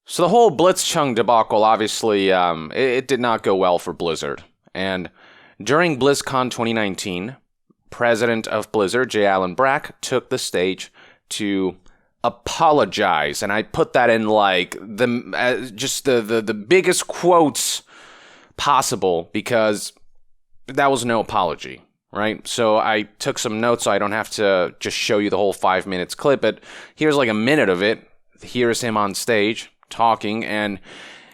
So the whole BlitzChung debacle, obviously, it did not go well for Blizzard. And during BlizzCon 2019, president of Blizzard, J. Allen Brack, took the stage to apologize. And I put that in like the biggest quotes possible, because that was no apology, right? So I took some notes so I don't have to just show you the whole 5 minutes clip, but here's like a minute of it. Here's him on stage talking, and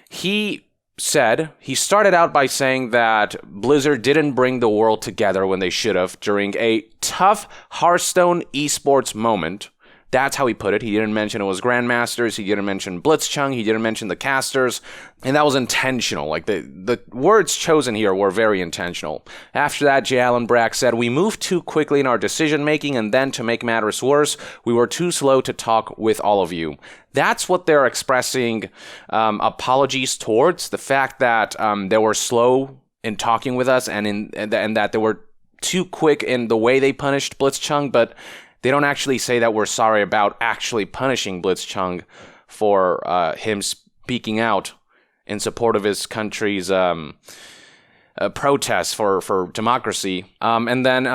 he started out by saying that Blizzard didn't bring the world together when they should have during a tough Hearthstone esports moment. That's how he put it. He didn't mention it was Grandmasters. He didn't mention BlitzChung. He didn't mention the casters. And that was intentional. Like, the words chosen here were very intentional. After that, J. Allen Brack said, "We moved too quickly in our decision-making, and then, to make matters worse, we were too slow to talk with all of you." That's what they're expressing apologies towards. The fact that they were slow in talking with us, and that they were too quick in the way they punished BlitzChung, but they don't actually say that we're sorry about actually punishing BlitzChung for him speaking out in support of his country's protests for democracy. And then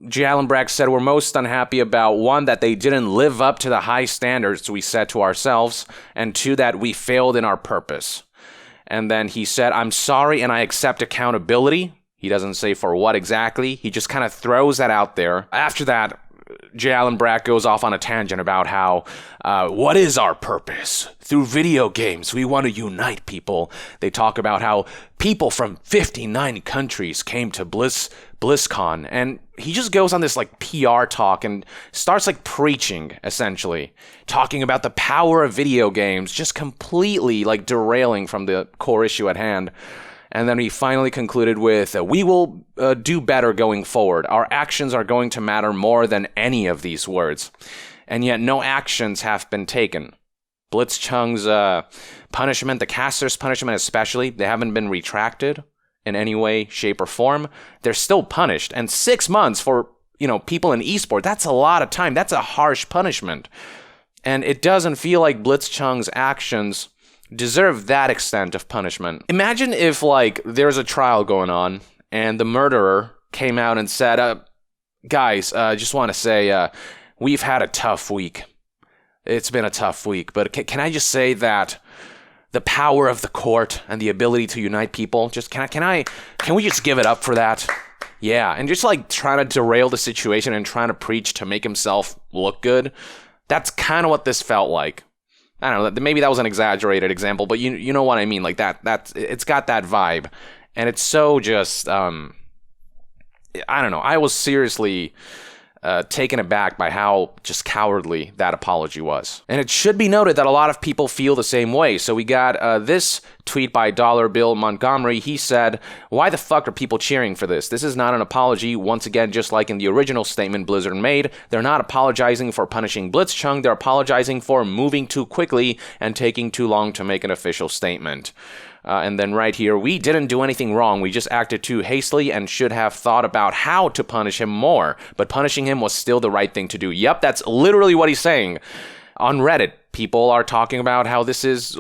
J. Allen Brack said, "We're most unhappy about, one, that they didn't live up to the high standards we set to ourselves, and two, that we failed in our purpose." And then he said, "I'm sorry and I accept accountability." He doesn't say for what exactly. He just kind of throws that out there. After that, J. Allen Brack goes off on a tangent about how, what is our purpose? Through video games, we want to unite people. They talk about how people from 59 countries came to BlizzCon, and he just goes on this like PR talk and starts like preaching, essentially, talking about the power of video games, just completely like derailing from the core issue at hand. And then he finally concluded with, "We will do better going forward. Our actions are going to matter more than any of these words." And yet no actions have been taken. BlitzChung's punishment, the caster's punishment especially, they haven't been retracted in any way, shape, or form. They're still punished. And 6 months for, people in esports, that's a lot of time. That's a harsh punishment. And it doesn't feel like BlitzChung's actions deserve that extent of punishment. Imagine if, there's a trial going on, and the murderer came out and said, guys, just want to say, we've had a tough week. It's been a tough week, but can I just say that the power of the court and the ability to unite people, just can we just give it up for that? Yeah, and just trying to derail the situation and trying to preach to make himself look good. That's kind of what this felt like. I don't know, maybe that was an exaggerated example, but you know what I mean, that's it's got that vibe, and it's so just, I don't know, I was seriously taken aback by how just cowardly that apology was. And it should be noted that a lot of people feel the same way. So we got this tweet by Dollar Bill Montgomery. He said, "Why the fuck are people cheering for this? This is not an apology. Once again, just like in the original statement Blizzard made, they're not apologizing for punishing BlitzChung. They're apologizing for moving too quickly and taking too long to make an official statement." And then right here, "We didn't do anything wrong. We just acted too hastily and should have thought about how to punish him more. But punishing him was still the right thing to do." Yep, that's literally what he's saying. On Reddit, people are talking about how this is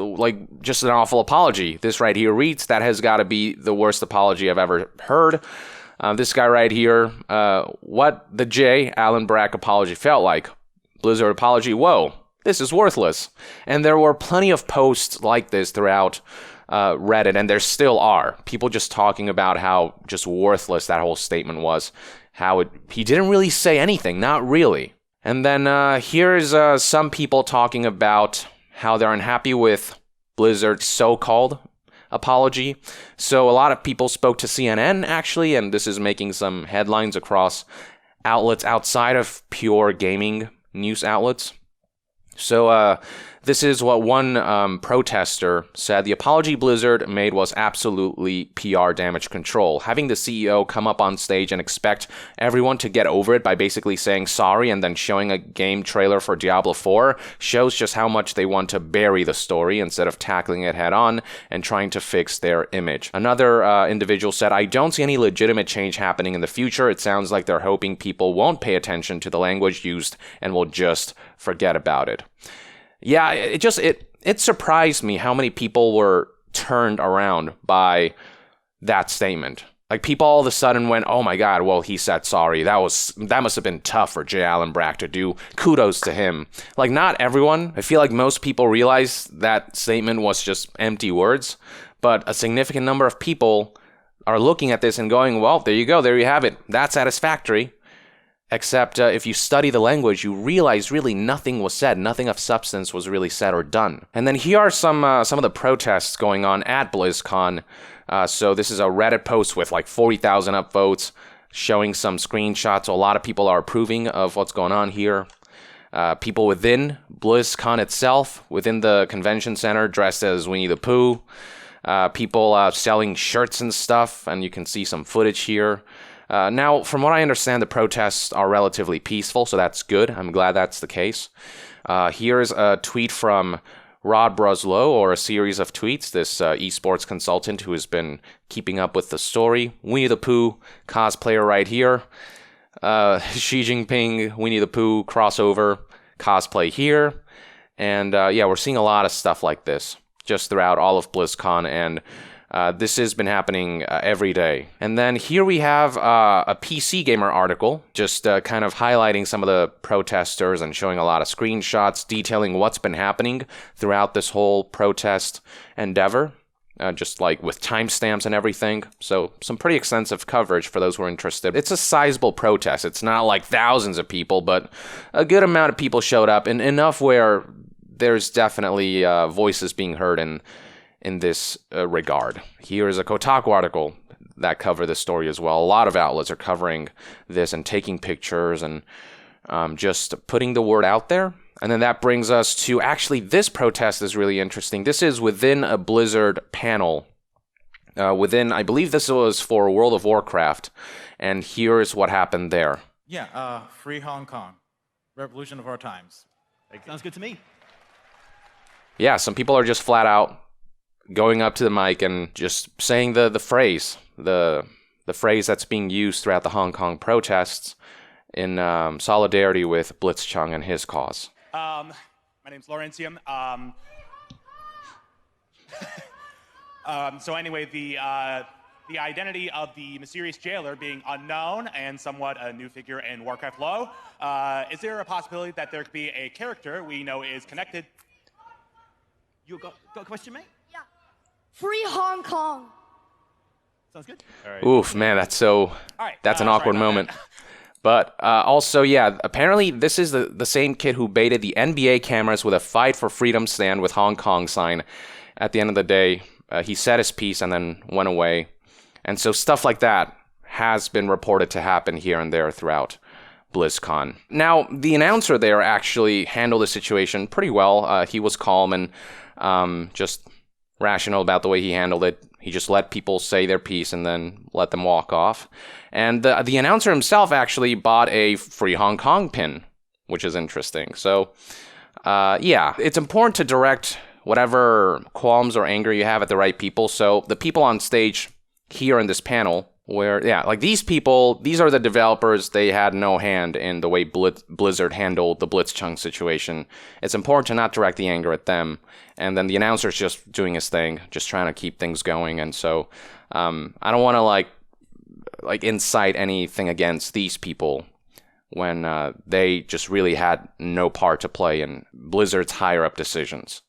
just an awful apology. This right here reads, "That has got to be the worst apology I've ever heard." This guy right here, "What the J. Allen Brack apology felt like. Blizzard apology, whoa, this is worthless." And there were plenty of posts like this throughout Reddit, and there still are. People just talking about how just worthless that whole statement was. He didn't really say anything, not really. And then here's some people talking about how they're unhappy with Blizzard's so-called apology. So a lot of people spoke to CNN, actually, and this is making some headlines across outlets outside of pure gaming news outlets. So this is what one protester said. "The apology Blizzard made was absolutely PR damage control. Having the CEO come up on stage and expect everyone to get over it by basically saying sorry and then showing a game trailer for Diablo 4 shows just how much they want to bury the story instead of tackling it head on and trying to fix their image." Another individual said, "I don't see any legitimate change happening in the future. It sounds like they're hoping people won't pay attention to the language used and will just forget about it." Yeah, it it surprised me how many people were turned around by that statement. Like, people all of a sudden went, oh my god, well, he said sorry. That must have been tough for J. Allen Brack to do. Kudos to him. Like, not everyone. I feel like most people realize that statement was just empty words, but a significant number of people are looking at this and going, well, there you go, there you have it. That's satisfactory. Except if you study the language, you realize really nothing was said. Nothing of substance was really said or done. And then here are some of the protests going on at BlizzCon. So this is a Reddit post with like 40,000 upvotes, showing some screenshots. So a lot of people are approving of what's going on here. People within BlizzCon itself, within the convention center, dressed as Winnie the Pooh. People selling shirts and stuff, and you can see some footage here. Now, from what I understand, the protests are relatively peaceful, so that's good. I'm glad that's the case. Here's a tweet from Rod Broslow, or a series of tweets, this esports consultant who has been keeping up with the story. Winnie the Pooh cosplayer right here. Xi Jinping, Winnie the Pooh crossover cosplay here. And yeah, we're seeing a lot of stuff like this just throughout all of BlizzCon, and this has been happening every day. And then here we have a PC Gamer article, just kind of highlighting some of the protesters and showing a lot of screenshots, detailing what's been happening throughout this whole protest endeavor, just like with timestamps and everything. So some pretty extensive coverage for those who are interested. It's a sizable protest. It's not like thousands of people, but a good amount of people showed up, and enough where there's definitely voices being heard in this regard. Here's a Kotaku article that cover this story as well. A lot of outlets are covering this and taking pictures and just putting the word out there. And then that brings us to, actually, this protest is really interesting. This is within a Blizzard panel. I believe this was for World of Warcraft. And here's what happened there. Yeah, free Hong Kong. Revolution of our times. Sounds good to me. Yeah, some people are just flat out going up to the mic and just saying the phrase, the phrase that's being used throughout the Hong Kong protests in solidarity with Blitzchung and his cause. My name's Laurentium. So anyway, the identity of the mysterious jailer being unknown and somewhat a new figure in Warcraft lore, is there a possibility that there could be a character we know is connected? You got a question, mate? Yeah. Free Hong Kong. Sounds good. All right. Oof, man, that's an awkward moment. That. But also, yeah, apparently this is the same kid who baited the NBA cameras with a Fight for Freedom stand with Hong Kong sign. At the end of the day, he said his piece and then went away. And so stuff like that has been reported to happen here and there throughout BlizzCon. Now, the announcer there actually handled the situation pretty well. He was calm and just rational about the way he handled it. He just let people say their piece and then let them walk off. And the announcer himself actually bought a Free Hong Kong pin, which is interesting. So, yeah, it's important to direct whatever qualms or anger you have at the right people. So the people on stage here in this panel, where, yeah, like these people, these are the developers. They had no hand in the way Blizzard handled the Blitzchung situation. It's important to not direct the anger at them. And then the announcer's just doing his thing, just trying to keep things going. And so I don't want to like incite anything against these people when they just really had no part to play in Blizzard's higher up decisions.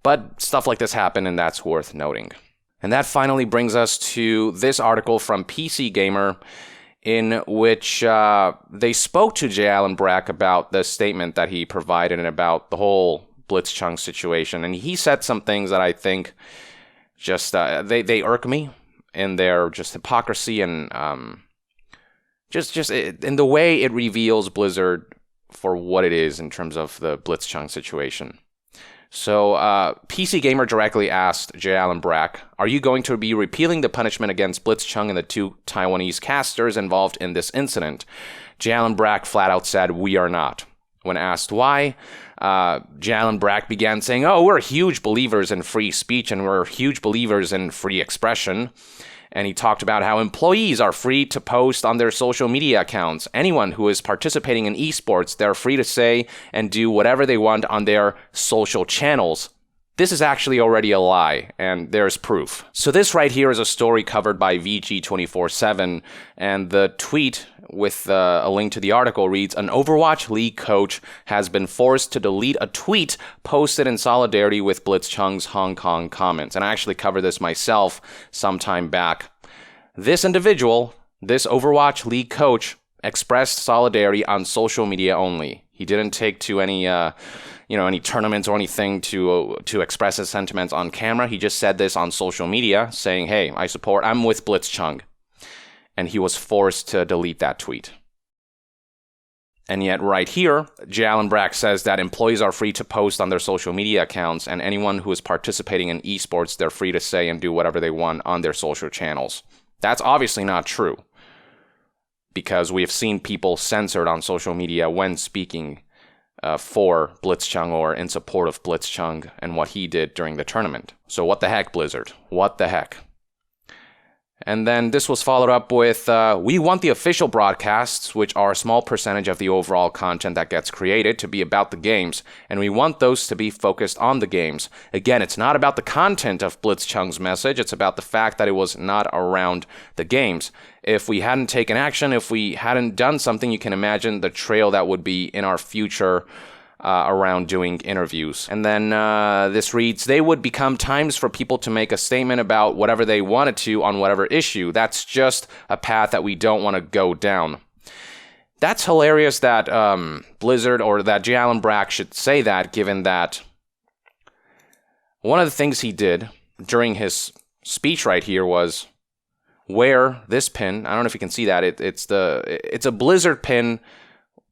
But stuff like this happened, and that's worth noting. And that finally brings us to this article from PC Gamer, in which they spoke to J. Allen Brack about the statement that he provided and about the whole Blitzchung situation. And he said some things that I think just, they irk me in their just hypocrisy and just in the way it reveals Blizzard for what it is in terms of the Blitzchung situation. So, PC Gamer directly asked J. Allen Brack, are you going to be repealing the punishment against Blitzchung and the 2 Taiwanese casters involved in this incident? J. Allen Brack flat out said, we are not. When asked why, J. Allen Brack began saying, we're huge believers in free speech and we're huge believers in free expression. And he talked about how employees are free to post on their social media accounts. Anyone who is participating in esports, they're free to say and do whatever they want on their social channels. This is actually already a lie, and there's proof. So this right here is a story covered by VG247, and the tweet with a link to the article reads, an Overwatch League coach has been forced to delete a tweet posted in solidarity with BlitzChung's Hong Kong comments. And I actually covered this myself some time back. This individual, this Overwatch League coach, expressed solidarity on social media only. He didn't take to any any tournaments or anything to express his sentiments on camera. He just said this on social media, saying, hey, I'm with BlitzChung. And he was forced to delete that tweet. And yet right here, Jallenbrack says that employees are free to post on their social media accounts, and anyone who is participating in esports, they're free to say and do whatever they want on their social channels. That's obviously not true, because we have seen people censored on social media when speaking for BlitzChung or in support of BlitzChung and what he did during the tournament. So what the heck, Blizzard? What the heck? And then this was followed up with, we want the official broadcasts, which are a small percentage of the overall content that gets created, to be about the games, and we want those to be focused on the games. Again, it's not about the content of BlitzChung's message, it's about the fact that it was not around the games. If we hadn't taken action, if we hadn't done something, you can imagine the trail that would be in our future around doing interviews. And then this reads, they would become times for people to make a statement about whatever they wanted to on whatever issue. That's just a path that we don't want to go down. That's hilarious that Blizzard or that Jallenbrack should say that, given that one of the things he did during his speech right here was wear this pin. I don't know if you can see that. It's a Blizzard pin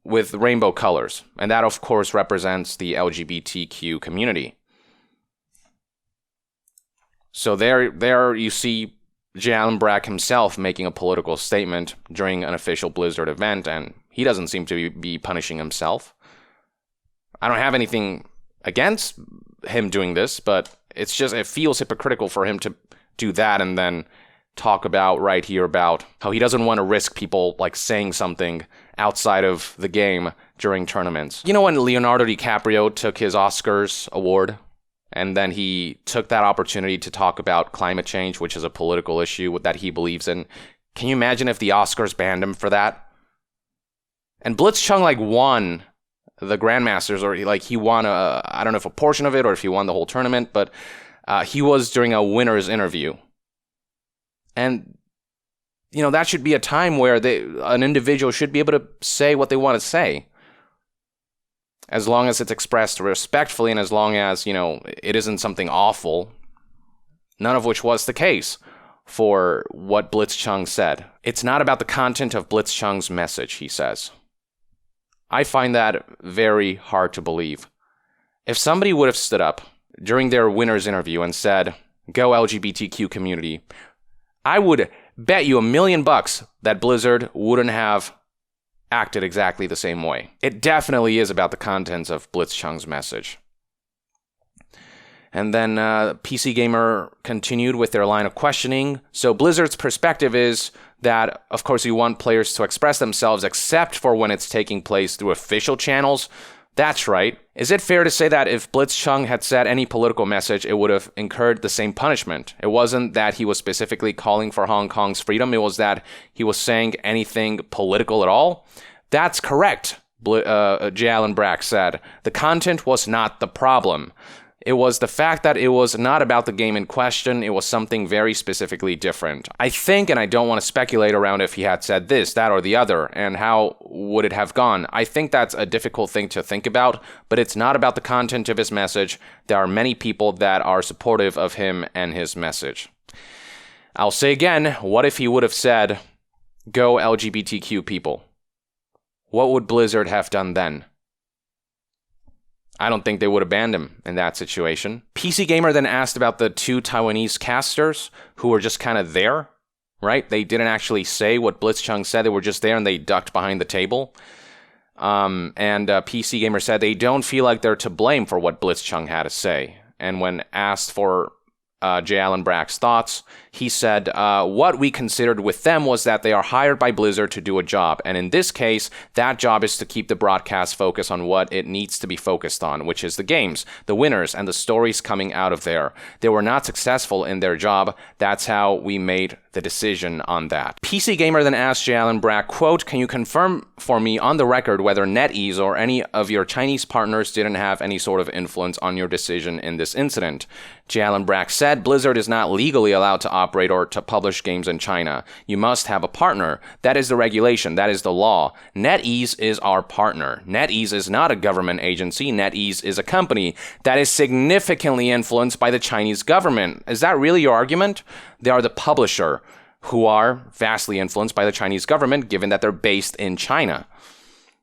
with rainbow colors, and that of course represents the LGBTQ community. So there you see Jallenbrack himself making a political statement during an official Blizzard event, and he doesn't seem to be punishing himself. I don't have anything against him doing this, but it feels hypocritical for him to do that and then talk about right here about how he doesn't want to risk people like saying something outside of the game during tournaments. You know when Leonardo DiCaprio took his Oscars award and then he took that opportunity to talk about climate change, which is a political issue that he believes in? Can you imagine if the Oscars banned him for that? And BlitzChung won the Grandmasters, or he won I don't know if a portion of it or if he won the whole tournament, but he was during a winner's interview. And, that should be a time where an individual should be able to say what they want to say, as long as it's expressed respectfully and as long as, it isn't something awful, none of which was the case for what BlitzChung said. It's not about the content of BlitzChung's message, he says. I find that very hard to believe. If somebody would have stood up during their winner's interview and said, go LGBTQ community, I would bet you $1 million that Blizzard wouldn't have acted exactly the same way. It definitely is about the contents of BlitzChung's message. And then PC Gamer continued with their line of questioning. So Blizzard's perspective is that, of course, you want players to express themselves except for when it's taking place through official channels. That's right. Is it fair to say that if BlitzChung had said any political message, it would have incurred the same punishment? It wasn't that he was specifically calling for Hong Kong's freedom. It was that he was saying anything political at all? That's correct, Jallenbrack said. The content was not the problem. It was the fact that it was not about the game in question. It was something very specifically different. I think, and I don't want to speculate around if he had said this, that, or the other, and how would it have gone. I think that's a difficult thing to think about, but it's not about the content of his message. There are many people that are supportive of him and his message. I'll say again, what if he would have said, go LGBTQ people? What would Blizzard have done then? I don't think they would have banned him in that situation. PC Gamer then asked about the two Taiwanese casters who were just kind of there, right? They didn't actually say what BlitzChung said. They were just there and they ducked behind the table. And PC Gamer said they don't feel like they're to blame for what BlitzChung had to say. And when asked for J. Allen Brack's thoughts. He said, what we considered with them was that they are hired by Blizzard to do a job. And in this case, that job is to keep the broadcast focused on what it needs to be focused on, which is the games, the winners, and the stories coming out of there. They were not successful in their job. That's how we made the decision on that. PC Gamer then asked J. Allen Brack, quote, can you confirm for me on the record whether NetEase or any of your Chinese partners didn't have any sort of influence on your decision in this incident? J. Allen Brack said, Blizzard is not legally allowed to operate or to publish games in China. You must have a partner. That is the regulation. That is the law. NetEase is our partner. NetEase is not a government agency. NetEase is a company that is significantly influenced by the Chinese government. Is that really your argument? They are the publisher, who are vastly influenced by the Chinese government, given that they're based in China.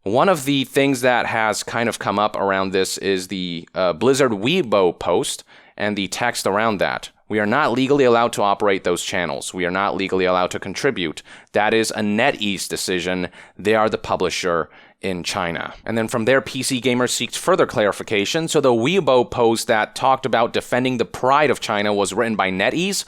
One of the things that has kind of come up around this is the Blizzard Weibo post and the text around that. We are not legally allowed to operate those channels. We are not legally allowed to contribute. That is a NetEase decision. They are the publisher in China. And then from there, PC Gamer seeked further clarification. So the Weibo post that talked about defending the pride of China was written by NetEase.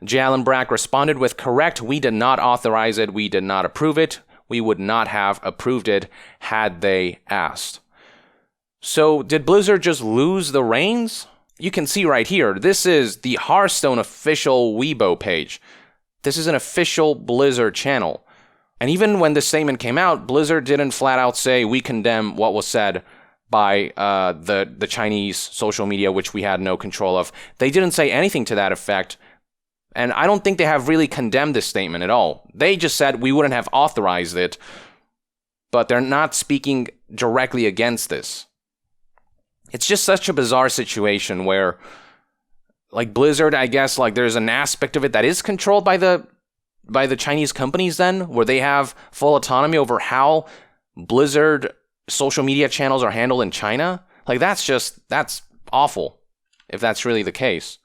J. Allen Brack responded with, correct, we did not authorize it. We did not approve it. We would not have approved it had they asked. So did Blizzard just lose the reins? You can see right here, this is the Hearthstone official Weibo page. This is an official Blizzard channel. And even when this statement came out, Blizzard didn't flat out say, we condemn what was said by the Chinese social media, which we had no control of. They didn't say anything to that effect. And I don't think they have really condemned this statement at all. They just said we wouldn't have authorized it, but they're not speaking directly against this. It's just such a bizarre situation where, like, Blizzard, I guess, like, there's an aspect of it that is controlled by the Chinese companies then, where they have full autonomy over how Blizzard social media channels are handled in China. Like, that's awful, if that's really the case.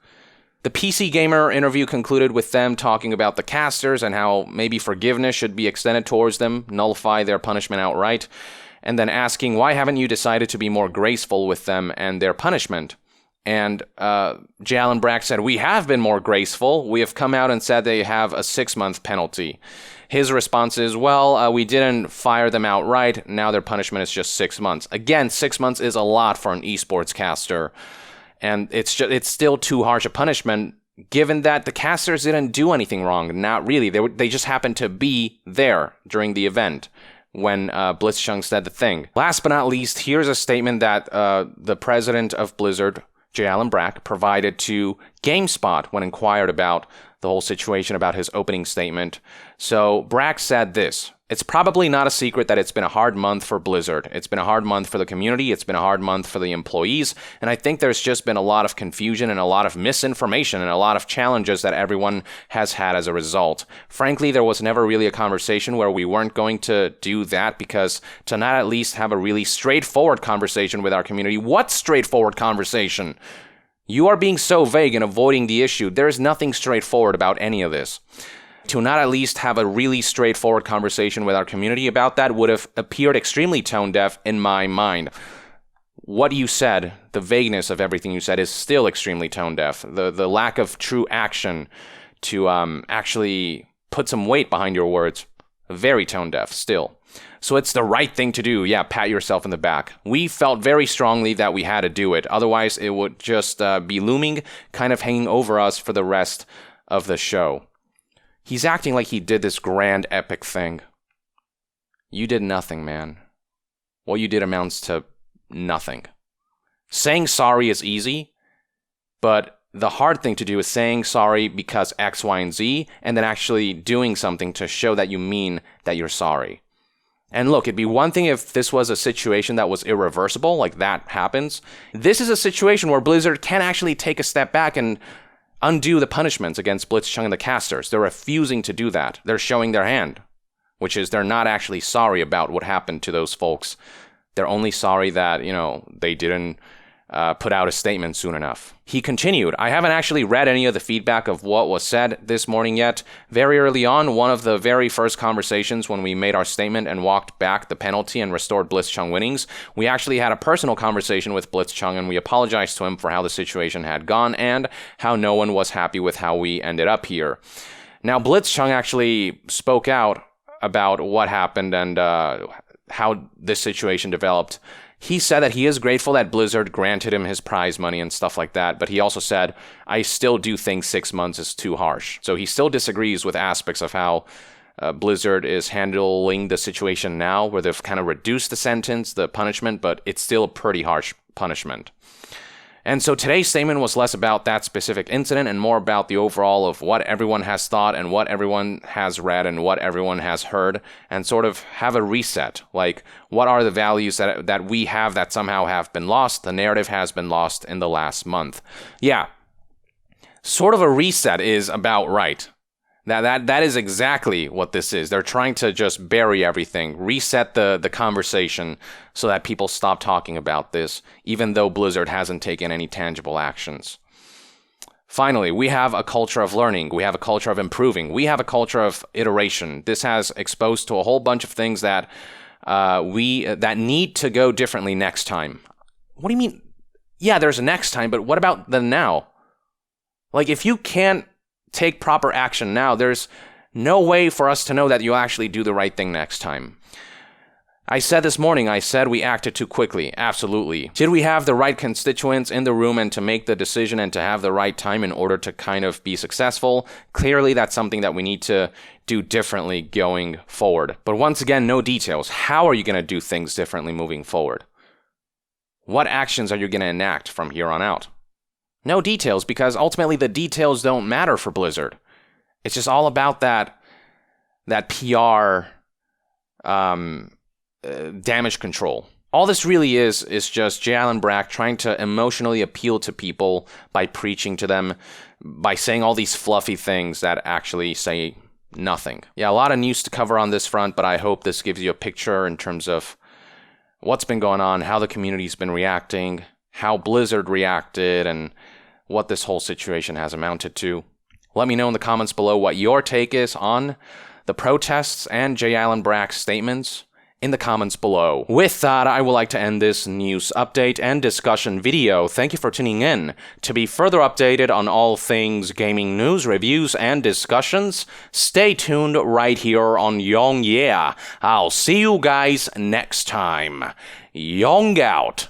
The PC Gamer interview concluded with them talking about the casters and how maybe forgiveness should be extended towards them, nullify their punishment outright, and then asking, why haven't you decided to be more graceful with them and their punishment? And J. Allen Brack said, we have been more graceful. We have come out and said they have a 6-month penalty. His response is, well, we didn't fire them outright. Now their punishment is just 6 months. Again, 6 months is a lot for an esports caster. And it's still too harsh a punishment, given that the casters didn't do anything wrong. Not really. They just happened to be there during the event when Blitzchung said the thing. Last but not least, here's a statement that the president of Blizzard, J. Allen Brack, provided to GameSpot when inquired about the whole situation, about his opening statement. So Brack said this: it's probably not a secret that it's been a hard month for Blizzard. It's been a hard month for the community. It's been a hard month for the employees. And I think there's just been a lot of confusion and a lot of misinformation and a lot of challenges that everyone has had as a result. Frankly, there was never really a conversation where we weren't going to do that, because to not at least have a really straightforward conversation with our community. What straightforward conversation? You are being so vague and avoiding the issue. There is nothing straightforward about any of this. To not at least have a really straightforward conversation with our community about that would have appeared extremely tone-deaf in my mind. What you said, the vagueness of everything you said, is still extremely tone-deaf. The lack of true action to actually put some weight behind your words, very tone-deaf still. So it's the right thing to do. Yeah, pat yourself in the back. We felt very strongly that we had to do it. Otherwise, it would just be looming, kind of hanging over us for the rest of the show. He's acting like he did this grand epic thing. You did nothing, man. What you did amounts to nothing. Saying sorry is easy, but the hard thing to do is saying sorry because X, Y, and Z, and then actually doing something to show that you mean that you're sorry. And look, it'd be one thing if this was a situation that was irreversible, like that happens. This is a situation where Blizzard can actually take a step back and undo the punishments against Blitzchung and the casters. They're refusing to do that. They're showing their hand, which is they're not actually sorry about what happened to those folks. They're only sorry that, they didn't put out a statement soon enough. He continued, I haven't actually read any of the feedback of what was said this morning yet. Very early on, one of the very first conversations when we made our statement and walked back the penalty and restored Blitzchung winnings, we actually had a personal conversation with Blitzchung and we apologized to him for how the situation had gone and how no one was happy with how we ended up here. Now, Blitzchung actually spoke out about what happened and how this situation developed. He said that he is grateful that Blizzard granted him his prize money and stuff like that, but he also said, I still do think 6 months is too harsh. So he still disagrees with aspects of how Blizzard is handling the situation now, where they've kind of reduced the sentence, the punishment, but it's still a pretty harsh punishment. And so today's statement was less about that specific incident and more about the overall of what everyone has thought and what everyone has read and what everyone has heard, and sort of have a reset. Like, what are the values that we have that somehow have been lost? The narrative has been lost in the last month. Yeah, sort of a reset is about right. That is exactly what this is. They're trying to just bury everything, reset the conversation so that people stop talking about this, even though Blizzard hasn't taken any tangible actions. Finally, we have a culture of learning. We have a culture of improving. We have a culture of iteration. This has exposed to a whole bunch of things that that need to go differently next time. What do you mean? Yeah, there's a next time, but what about the now? Like, if you can't take proper action now, there's no way for us to know that you'll actually do the right thing next time. I said this morning, we acted too quickly. Absolutely. Did we have the right constituents in the room and to make the decision and to have the right time in order to kind of be successful? Clearly, that's something that we need to do differently going forward. But once again, no details. How are you going to do things differently moving forward? What actions are you going to enact from here on out? No details, because ultimately the details don't matter for Blizzard. It's just all about that PR damage control. All this really is just J. Allen Brack trying to emotionally appeal to people by preaching to them, by saying all these fluffy things that actually say nothing. Yeah, a lot of news to cover on this front, but I hope this gives you a picture in terms of what's been going on, how the community's been reacting, how Blizzard reacted, and what this whole situation has amounted to. Let me know in the comments below what your take is on the protests and J. Allen Brack's statements in the comments below. With that, I would like to end this news update and discussion video. Thank you for tuning in. To be further updated on all things gaming news, reviews, and discussions, stay tuned right here on Yong Yeah. I'll see you guys next time. Yong out.